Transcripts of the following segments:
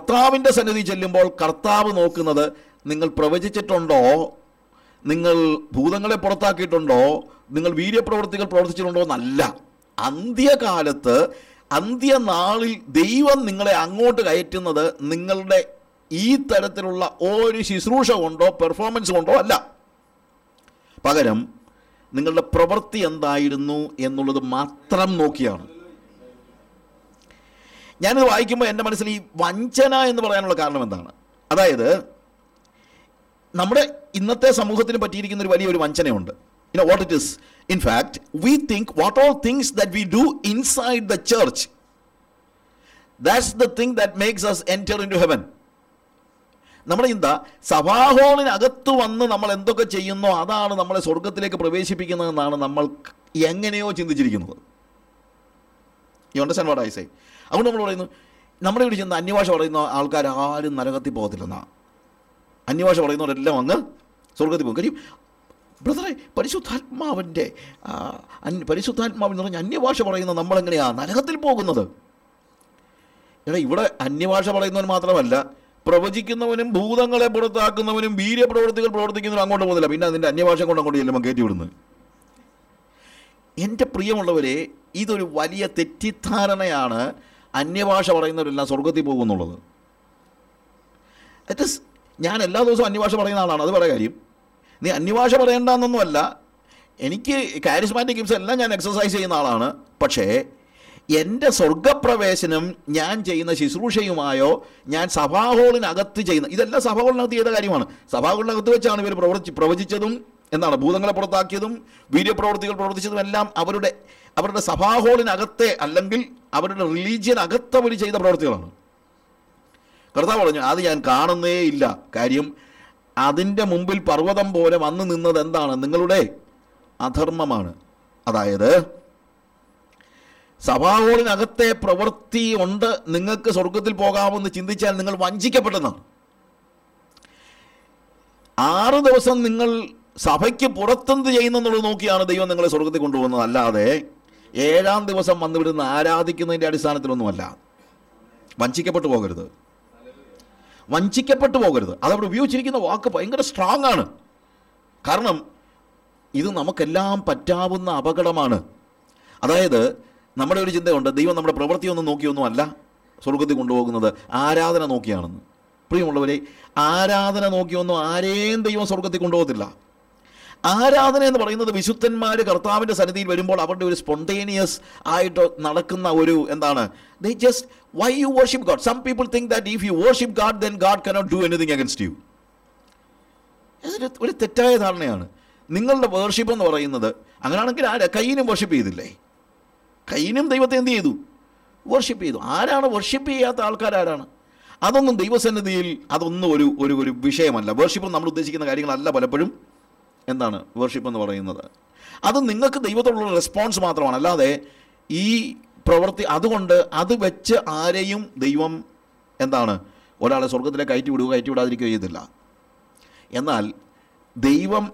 കർത്താവിൻ്റെ സന്നിധി ചെല്ലുമ്പോൾ കർത്താവ് നോക്കുന്നത് നിങ്ങൾ പ്രവചിച്ചിട്ടുണ്ടോ, നിങ്ങൾ ഭൂതങ്ങളെ പുറത്താക്കിയിട്ടുണ്ടോ, നിങ്ങൾ വീര്യപ്രവൃത്തികൾ പ്രവർത്തിച്ചിട്ടുണ്ടോ എന്നല്ല. അന്ത്യകാലത്ത്, അന്ത്യനാളിൽ ദൈവം നിങ്ങളെ അങ്ങോട്ട് കയറ്റുന്നത് നിങ്ങളുടെ ഈ തരത്തിലുള്ള ഒരു ശുശ്രൂഷ കൊണ്ടോ പെർഫോമൻസ് കൊണ്ടോ അല്ല. പകരം നിങ്ങളുടെ പ്രവൃത്തി എന്തായിരുന്നു എന്നുള്ളത് മാത്രം നോക്കിയാണ്. ഞാനിത് വായിക്കുമ്പോൾ എൻ്റെ മനസ്സിൽ ഈ വഞ്ചന എന്ന് പറയാനുള്ള കാരണം എന്താണ്? അതായത് നമ്മുടെ ഇന്നത്തെ സമൂഹത്തിന് പറ്റിയിരിക്കുന്ന ഒരു വലിയൊരു വഞ്ചനയുണ്ട്. You know what it is? In fact, we think what all things that we do inside the church, that's the thing that makes us enter into heaven. നമ്മുടെ ചിന്ത സഭാഹോളിനകത്ത് വന്ന് നമ്മൾ എന്തൊക്കെ ചെയ്യുന്നോ അതാണ് നമ്മളെ സ്വർഗത്തിലേക്ക് പ്രവേശിപ്പിക്കുന്നതെന്നാണ് നമ്മൾ എങ്ങനെയോ ചിന്തിച്ചിരിക്കുന്നത്. You understand what I say? അതുകൊണ്ട് നമ്മൾ പറയുന്നു, നമ്മുടെ ഇവിടെ ചെന്ന് അന്യഭാഷ പറയുന്ന ആൾക്കാർ ആരും നരകത്തിൽ പോകത്തില്ലെന്നാണ്. അന്യഭാഷ പറയുന്നവരെല്ലാം അങ്ങ് സ്വർഗത്തിൽ പോകും. കാര്യം ബ്രദറെ, പരിശുദ്ധാത്മാവെന്ന് പറഞ്ഞാൽ അന്യഭാഷ പറയുന്ന നമ്മളെങ്ങനെയാണ് നരകത്തിൽ പോകുന്നത്? എടാ, ഇവിടെ അന്യഭാഷ പറയുന്നവൻ മാത്രമല്ല, പ്രവചിക്കുന്നവനും ഭൂതങ്ങളെ പുറത്താക്കുന്നവനും വീര്യപ്രവൃത്തികൾ പ്രവർത്തിക്കുന്നവനും അങ്ങോട്ട് പോകുന്നില്ല. പിന്നെ അതിൻ്റെ അന്യഭാഷ കൊണ്ട് അങ്ങോട്ട് ചെല്ലുമ്പോൾ കയറ്റി വിടുന്നത്. എൻ്റെ പ്രിയമുള്ളവരെ, ഇതൊരു വലിയ തെറ്റിദ്ധാരണയാണ് അന്യഭാഷ പറയുന്നവരെല്ലാം സ്വർഗത്തിൽ പോകുമെന്നുള്ളത്. ദാറ്റ് ഈസ്, ഞാൻ എല്ലാ ദിവസവും അന്യഭാഷ പറയുന്ന ആളാണ്, അത് വേറെ കാര്യം. നീ അന്യഭാഷ പറയേണ്ടെന്നൊന്നുമല്ല. എനിക്ക് കാരിസ്മാറ്റിക് ഗിഫ്റ്റ്സ് എല്ലാം ഞാൻ എക്സസൈസ് ചെയ്യുന്ന ആളാണ്. പക്ഷേ എൻ്റെ സ്വർഗപ്രവേശനം ഞാൻ ചെയ്യുന്ന ശുശ്രൂഷയുമായോ ഞാൻ സഭാഹോളിനകത്ത് ചെയ്യുന്ന, ഇതെല്ലാം സഭാഹോളിനകത്ത് ചെയ്ത കാര്യമാണ്. സഭാഹോളിനകത്ത് വെച്ചാണ് ഇവർ പ്രവചിച്ചതും എന്താണ് ഭൂതങ്ങളെ പുറത്താക്കിയതും വീര്യപ്രവൃത്തികൾ പ്രവർത്തിച്ചതും എല്ലാം അവരുടെ സഭാഹോളിനകത്തെ അല്ലെങ്കിൽ അവരുടെ റിലീജിയനകത്ത് അവർ ചെയ്ത പ്രവൃത്തികളാണ്. കർത്താവ് പറഞ്ഞു, അത് ഞാൻ കാണുന്നേ ഇല്ല. കാര്യം അതിൻ്റെ മുമ്പിൽ പർവ്വതം പോലെ വന്നു നിന്നത് എന്താണ്? നിങ്ങളുടെ അധർമ്മമാണ്. അതായത് സഭാഹോളിനകത്തെ പ്രവൃത്തി ഉണ്ട് നിങ്ങൾക്ക് സ്വർഗത്തിൽ പോകാമെന്ന് ചിന്തിച്ചാൽ നിങ്ങൾ വഞ്ചിക്കപ്പെട്ടെന്നാണ്. 6 ദിവസം നിങ്ങൾ സഭയ്ക്ക് പുറത്തെന്ത് ചെയ്യുന്നെന്നുള്ളത് നോക്കിയാണ് ദൈവം നിങ്ങളെ സ്വർഗത്തിൽ കൊണ്ടുപോകുന്നത്. അല്ലാതെ 7-ാം ദിവസം വന്നുവിടുന്ന ആരാധിക്കുന്നതിൻ്റെ അടിസ്ഥാനത്തിലൊന്നുമല്ല. വഞ്ചിക്കപ്പെട്ടു പോകരുത്, വഞ്ചിക്കപ്പെട്ടു പോകരുത്. അതവിടെ ഉപയോഗിച്ചിരിക്കുന്ന വാക്ക് ഭയങ്കര സ്ട്രോങ് ആണ്. കാരണം ഇത് നമുക്കെല്ലാം പറ്റാവുന്ന അപകടമാണ്. അതായത് നമ്മുടെ ഒരു ചിന്തയുണ്ട്, ദൈവം നമ്മുടെ പ്രവൃത്തിയൊന്നും നോക്കിയൊന്നും അല്ല സ്വർഗത്തിൽ കൊണ്ടുപോകുന്നത്, ആരാധന നോക്കിയാണെന്ന്. പ്രിയമുള്ളവരെ, ആരാധന നോക്കിയൊന്നും ആരെയും ദൈവം സ്വർഗത്തിൽ കൊണ്ടുപോകത്തില്ല. ആരാധന എന്ന് പറയുന്നത് വിശുദ്ധന്മാർ കർത്താവിൻ്റെ സന്നിധിയിൽ വരുമ്പോൾ അവരുടെ ഒരു സ്പോണ്ടേനിയസ് ആയിട്ട് നടക്കുന്ന ഒരു എന്താണ്, they just why you worship God. Some people think that if you worship God then God cannot do anything against you. ഒരു തെറ്റായ ധാരണയാണ്. നിങ്ങളുടെ വേർഷിപ്പ് എന്ന് പറയുന്നത് അങ്ങനെയാണെങ്കിൽ കയ്യിനും വർഷിപ്പ് ചെയ്തില്ലേ? കയ്യിനും ദൈവത്തെ എന്ത് ചെയ്തു? വർഷിപ്പ് ചെയ്തു. ആരാണ് വർഷിപ്പ് ചെയ്യാത്ത ആൾക്കാരാരാണ്? അതൊന്നും ദൈവസന്നിധിയിൽ അതൊന്നും ഒരു വിഷയമല്ല. വേർഷിപ്പ് നമ്മൾ ഉദ്ദേശിക്കുന്ന കാര്യങ്ങളല്ല പലപ്പോഴും എന്താണ് വേർഷിപ്പ് എന്ന് പറയുന്നത്. അത് നിങ്ങൾക്ക് ദൈവത്തോടുള്ള റെസ്പോൺസ് മാത്രമാണ്. അല്ലാതെ ഈ പ്രവൃത്തി അതുകൊണ്ട് അത് വെച്ച് ആരെയും ദൈവം എന്താണ് ഒരാളെ സ്വർഗത്തിലേക്ക് കയറ്റി വിടാതിരിക്കുകയോ ചെയ്തില്ല. എന്നാൽ ദൈവം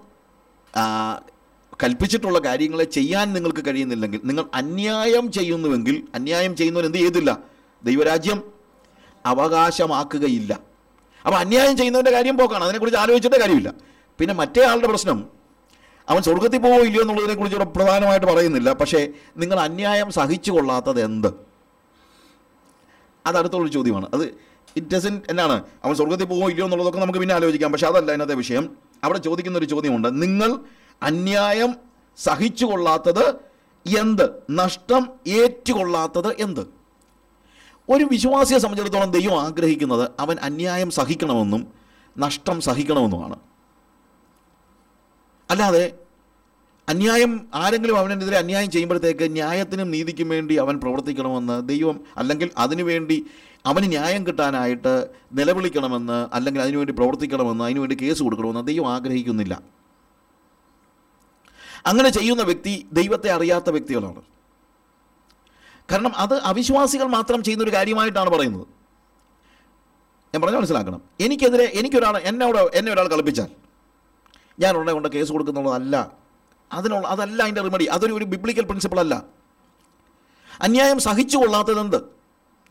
കൽപ്പിച്ചിട്ടുള്ള കാര്യങ്ങളെ ചെയ്യാൻ നിങ്ങൾക്ക് കഴിയുന്നില്ലെങ്കിൽ, നിങ്ങൾ അന്യായം ചെയ്യുന്നുവെങ്കിൽ, അന്യായം ചെയ്യുന്നവൻ എന്ത് ചെയ്തില്ല? ദൈവരാജ്യം അവകാശമാക്കുകയില്ല. അപ്പോൾ അന്യായം ചെയ്യുന്നവൻ്റെ കാര്യം പോക്കാണ്, അതിനെക്കുറിച്ച് ആലോചിച്ചിട്ടേ കാര്യമില്ല. പിന്നെ മറ്റേ ആളുടെ പ്രശ്നം അവൻ സ്വർഗത്തിൽ പോവോ ഇല്ലയോ എന്നുള്ളതിനെക്കുറിച്ച് ഇവിടെ പ്രധാനമായിട്ട് പറയുന്നില്ല. പക്ഷേ നിങ്ങൾ അന്യായം സഹിച്ചു കൊള്ളാത്തത് എന്ത്? അതടുത്തുള്ളൊരു ചോദ്യമാണ്. അത് ഇറ്റ് ഡസൻ എന്നാണ് അവൻ സ്വർഗത്തിൽ പോവോ ഇല്ലയോ എന്നുള്ളതൊക്കെ നമുക്ക് പിന്നെ ആലോചിക്കാം. പക്ഷേ അതല്ല ഇന്നത്തെ വിഷയം. അവിടെ ചോദിക്കുന്നൊരു ചോദ്യമുണ്ട്, നിങ്ങൾ അന്യായം സഹിച്ചു കൊള്ളാത്തത് എന്ത്? നഷ്ടം ഏറ്റുകൊള്ളാത്തത് എന്ത്? ഒരു വിശ്വാസിയെ സംബന്ധിച്ചിടത്തോളം ദൈവം ആഗ്രഹിക്കുന്നത് അവൻ അന്യായം സഹിക്കണമെന്നും നഷ്ടം സഹിക്കണമെന്നുമാണ്. അല്ലാതെ അന്യായം ആരെങ്കിലും അവനെതിരെ അന്യായം ചെയ്യുമ്പോഴത്തേക്ക് ന്യായത്തിനും നീതിക്കും വേണ്ടി അവൻ പ്രവർത്തിക്കണമെന്ന് ദൈവം, അല്ലെങ്കിൽ അതിനുവേണ്ടി അവന് ന്യായം കിട്ടാനായിട്ട് നിലവിളിക്കണമെന്ന്, അല്ലെങ്കിൽ അതിനുവേണ്ടി പ്രവർത്തിക്കണമെന്ന്, അതിനുവേണ്ടി കേസ് കൊടുക്കണമെന്ന് ദൈവം ആഗ്രഹിക്കുന്നില്ല. അങ്ങനെ ചെയ്യുന്ന വ്യക്തി ദൈവത്തെ അറിയാത്ത വ്യക്തികളാണ്. കാരണം അത് അവിശ്വാസികൾ മാത്രം ചെയ്യുന്നൊരു കാര്യമായിട്ടാണ് പറയുന്നത്. ഞാൻ പറഞ്ഞാൽ മനസ്സിലാക്കണം. എന്നെ ഒരാൾ കളിപ്പിച്ചാൽ ഞാൻ ഉടനെ കൊണ്ട് കേസ് കൊടുക്കുന്നുള്ളതല്ല, അതല്ല അതിൻ്റെ റിമഡി. അതൊരു ബിബ്ലിക്കൽ പ്രിൻസിപ്പിൾ അല്ല. അന്യായം സഹിച്ചു കൊള്ളാത്തത് എന്ത്?